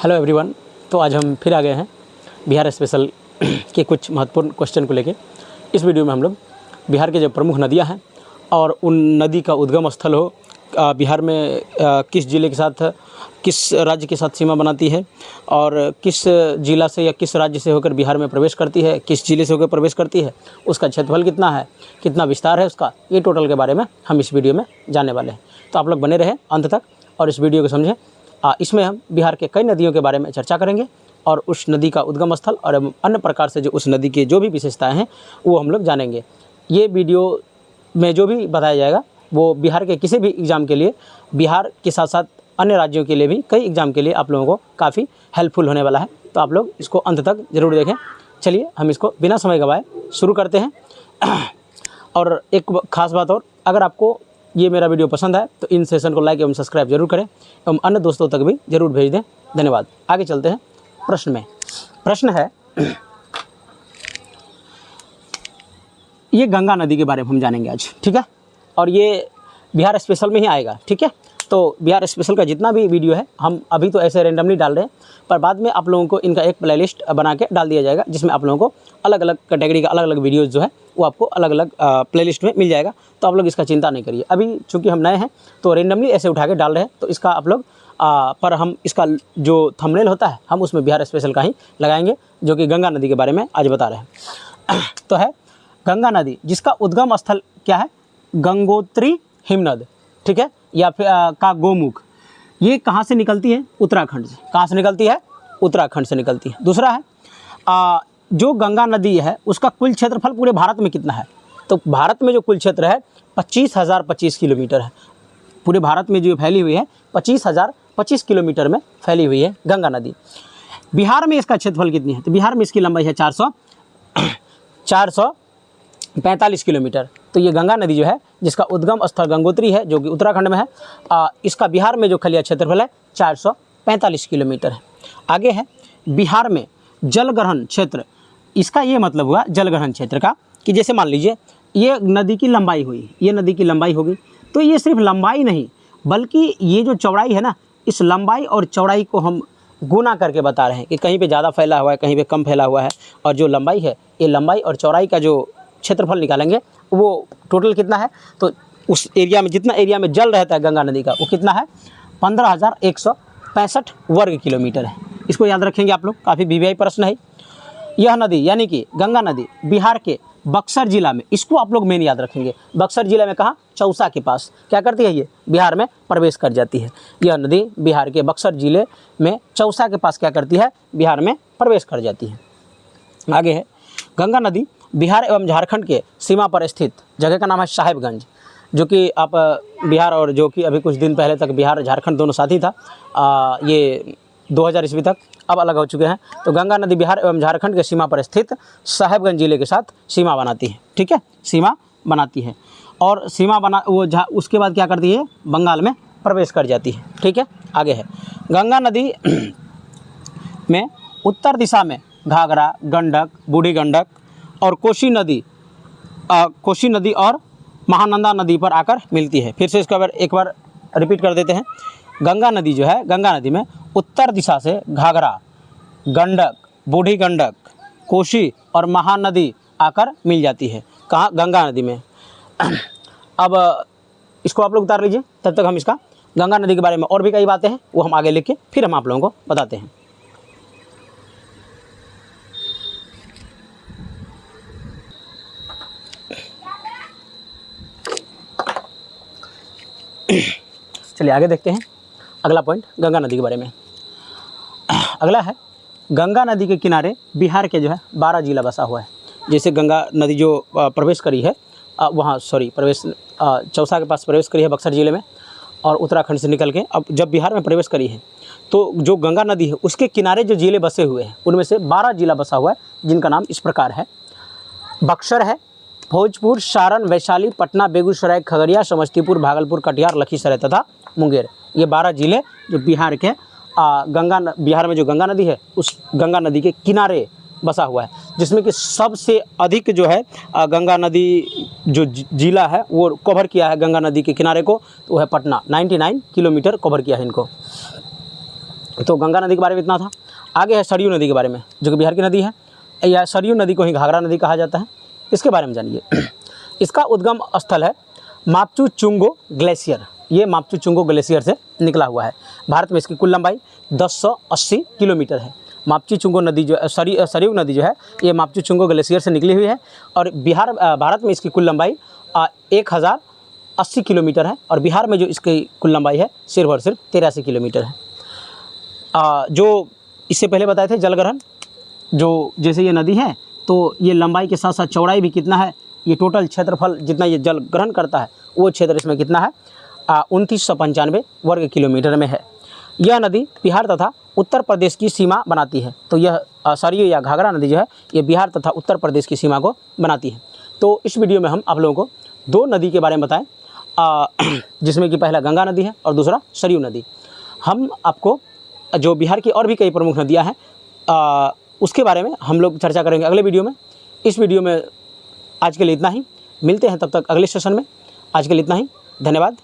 Hello everyone. तो आज हम फिर आ गए हैं बिहार स्पेशल के कुछ महत्वपूर्ण क्वेश्चन को लेके। इस वीडियो में हम लोग बिहार के जो प्रमुख नदियां हैं और उन नदी का उद्गम स्थल हो, बिहार में किस ज़िले के साथ, किस राज्य के साथ सीमा बनाती है और किस ज़िला से या किस राज्य से होकर बिहार में प्रवेश करती है, किस ज़िले से होकर प्रवेश करती है, उसका क्षेत्रफल कितना है, कितना विस्तार है उसका, ये टोटल के बारे में हम इस वीडियो में जानने वाले हैं। तो आप लोग बने रहें अंत तक और इस वीडियो को समझें। इसमें हम बिहार के कई नदियों के बारे में चर्चा करेंगे और उस नदी का उद्गम स्थल और अन्य प्रकार से जो उस नदी की जो भी विशेषताएं हैं वो हम लोग जानेंगे। ये वीडियो में जो भी बताया जाएगा वो बिहार के किसी भी एग्ज़ाम के लिए, बिहार के साथ साथ अन्य राज्यों के लिए भी कई एग्ज़ाम के लिए आप लोगों को काफ़ी हेल्पफुल होने वाला है। तो आप लोग इसको अंत तक ज़रूर देखें। चलिए हम इसको बिना समय गंवाए शुरू करते हैं। और एक ख़ास बात और, अगर आपको ये मेरा वीडियो पसंद आए तो इन सेशन को लाइक एवं सब्सक्राइब जरूर करें एवं अन्य दोस्तों तक भी जरूर भेज दें। धन्यवाद। आगे चलते हैं प्रश्न में। प्रश्न है, ये गंगा नदी के बारे में हम जानेंगे आज, ठीक है। और ये बिहार स्पेशल में ही आएगा, ठीक है। तो बिहार स्पेशल का जितना भी वीडियो है हम अभी तो ऐसे रेंडमली डाल रहे हैं, पर बाद में आप लोगों को इनका एक प्लेलिस्ट बना के डाल दिया जाएगा जिसमें आप लोगों को अलग अलग कैटेगरी का अलग अलग वीडियोज़ जो है वो आपको अलग अलग प्लेलिस्ट में मिल जाएगा। तो आप लोग इसका चिंता नहीं करिए। अभी चूँकि हम नए हैं तो रेंडमली ऐसे उठा के डाल रहे हैं, तो इसका आप लोग पर हम इसका जो थंबनेल होता है हम उसमें बिहार स्पेशल का ही लगाएंगे, जो कि गंगा नदी के बारे में आज बता रहे हैं। तो है गंगा नदी, जिसका उद्गम स्थल क्या है, गंगोत्री हिमनद, ठीक है, या फिर का गोमुख। ये कहाँ से निकलती है? उत्तराखंड से। कहाँ से निकलती है? उत्तराखंड से निकलती है। दूसरा है जो गंगा नदी है उसका कुल क्षेत्रफल पूरे भारत में कितना है? तो भारत में जो कुल क्षेत्र है 25,025 किलोमीटर है। पूरे भारत में जो फैली हुई है 25,025 किलोमीटर में फैली हुई है गंगा नदी। बिहार में इसका क्षेत्रफल कितनी है? तो बिहार में इसकी लंबाई है 445 किलोमीटर। तो ये गंगा नदी जो है जिसका उद्गम स्थल गंगोत्री है जो कि उत्तराखंड में है, इसका बिहार में जो खलिया क्षेत्रफल है 445 किलोमीटर है। आगे है बिहार में जलग्रहण क्षेत्र। इसका ये मतलब हुआ जलग्रहण क्षेत्र का कि जैसे मान लीजिए ये नदी की लंबाई हुई, ये नदी की लंबाई होगी, तो ये सिर्फ लंबाई नहीं बल्कि ये जो चौड़ाई है ना, इस लंबाई और चौड़ाई को हम गुना करके बता रहे हैं कि कहीं पे ज़्यादा फैला हुआ है, कहीं पे कम फैला हुआ है। और जो लंबाई है, ये लंबाई और चौड़ाई का जो क्षेत्रफल निकालेंगे वो टोटल कितना है, तो उस एरिया में जितना एरिया में जल रहता है गंगा नदी का वो कितना है, 15,165 वर्ग किलोमीटर है। इसको याद रखेंगे आप लोग, काफ़ी वीवीआई प्रश्न है। यह नदी यानी कि गंगा नदी बिहार के बक्सर जिला में, इसको आप लोग मेन याद रखेंगे, बक्सर जिला में कहाँ, चौसा के पास क्या करती है, ये बिहार में प्रवेश कर जाती है। यह नदी बिहार के बक्सर जिले में चौसा के पास क्या करती है, बिहार में प्रवेश कर जाती है। आगे है गंगा नदी बिहार एवं झारखंड के सीमा पर स्थित जगह का नाम है साहेबगंज, जो कि आप बिहार और जो कि अभी कुछ दिन पहले तक बिहार झारखंड दोनों साथ ही था, ये 2000 ईस्वी तक, अब अलग हो चुके हैं। तो गंगा नदी बिहार एवं झारखंड के सीमा पर स्थित साहेबगंज जिले के साथ सीमा बनाती है, ठीक है, सीमा बनाती है। और सीमा बना वो उसके बाद क्या करती है, बंगाल में प्रवेश कर जाती है, ठीक है। आगे है गंगा नदी में उत्तर दिशा में घाघरा, गंडक, बूढ़ी गंडक और कोसी नदी और महानंदा नदी पर आकर मिलती है। फिर से इसका एक बार रिपीट कर देते हैं। गंगा नदी जो है, गंगा नदी में उत्तर दिशा से घाघरा, गंडक, बूढ़ी गंडक, कोसी और महानदी आकर मिल जाती है। कहाँ? गंगा नदी में। अब इसको आप लोग उतार लीजिए, तब तक हम इसका गंगा नदी के बारे में और भी कई बातें हैं वो हम आगे लिख के फिर हम आप लोगों को बताते हैं। चलिए आगे देखते हैं अगला पॉइंट गंगा नदी के बारे में। अगला है गंगा नदी के किनारे बिहार के जो है 12 जिला बसा हुआ है। जैसे गंगा नदी जो प्रवेश करी है चौसा के पास प्रवेश करी है बक्सर ज़िले में, और उत्तराखंड से निकल के अब जब बिहार में प्रवेश करी है, तो जो गंगा नदी है उसके किनारे जो ज़िले बसे हुए हैं उनमें से 12 जिला बसा हुआ है, जिनका नाम इस प्रकार है। बक्सर है, भोजपुर, सारण, वैशाली, पटना, बेगूसराय, खगड़िया, समस्तीपुर, भागलपुर, कटिहार, लखीसराय तथा मुंगेर। ये 12 जिले जो बिहार के बिहार में जो गंगा नदी है उस गंगा नदी के किनारे बसा हुआ है, जिसमें कि सबसे अधिक जो है गंगा नदी जो जिला है वो कवर किया है गंगा नदी के किनारे को, तो वो है पटना। 99 किलोमीटर कवर किया है इनको। तो गंगा नदी के बारे में इतना था। आगे है सरयू नदी के बारे में, जो कि बिहार की नदी है, या सरयू नदी को ही घाघरा नदी कहा जाता है। इसके बारे में जानिए। इसका उद्गम स्थल है माप्चू-चुंगो ग्लेशियर। ये माप्चू-चुंगो ग्लेशियर से निकला हुआ है। भारत में इसकी कुल लंबाई 1080 किलोमीटर है। माप्चू-चुंगो नदी जो सरयू नदी जो है, ये माप्चू-चुंगो ग्लेशियर से निकली हुई है और भारत में इसकी कुल लंबाई 1080 किलोमीटर है और बिहार में जो इसकी कुल लंबाई है सिर्फ और सिर्फ 83 किलोमीटर है। जो इससे पहले बताए थे जलग्रहण, जो जैसे ये नदी है तो ये लंबाई के साथ साथ चौड़ाई भी कितना है, ये टोटल क्षेत्रफल जितना ये जल ग्रहण करता है वो क्षेत्र इसमें कितना है, 2995 वर्ग किलोमीटर में है। यह नदी बिहार तथा उत्तर प्रदेश की सीमा बनाती है। तो यह सरयू या घाघरा नदी जो है ये बिहार तथा उत्तर प्रदेश की सीमा को बनाती है। तो इस वीडियो में हम आप लोगों को दो नदी के बारे में बताएं, जिसमें कि पहला गंगा नदी है और दूसरा सरयू नदी। हम आपको जो बिहार की और भी कई प्रमुख नदियाँ हैं उसके बारे में हम लोग चर्चा करेंगे अगले वीडियो में। इस वीडियो में आज के लिए इतना ही, मिलते हैं तब तक अगले सेशन में। आज के लिए इतना ही, धन्यवाद।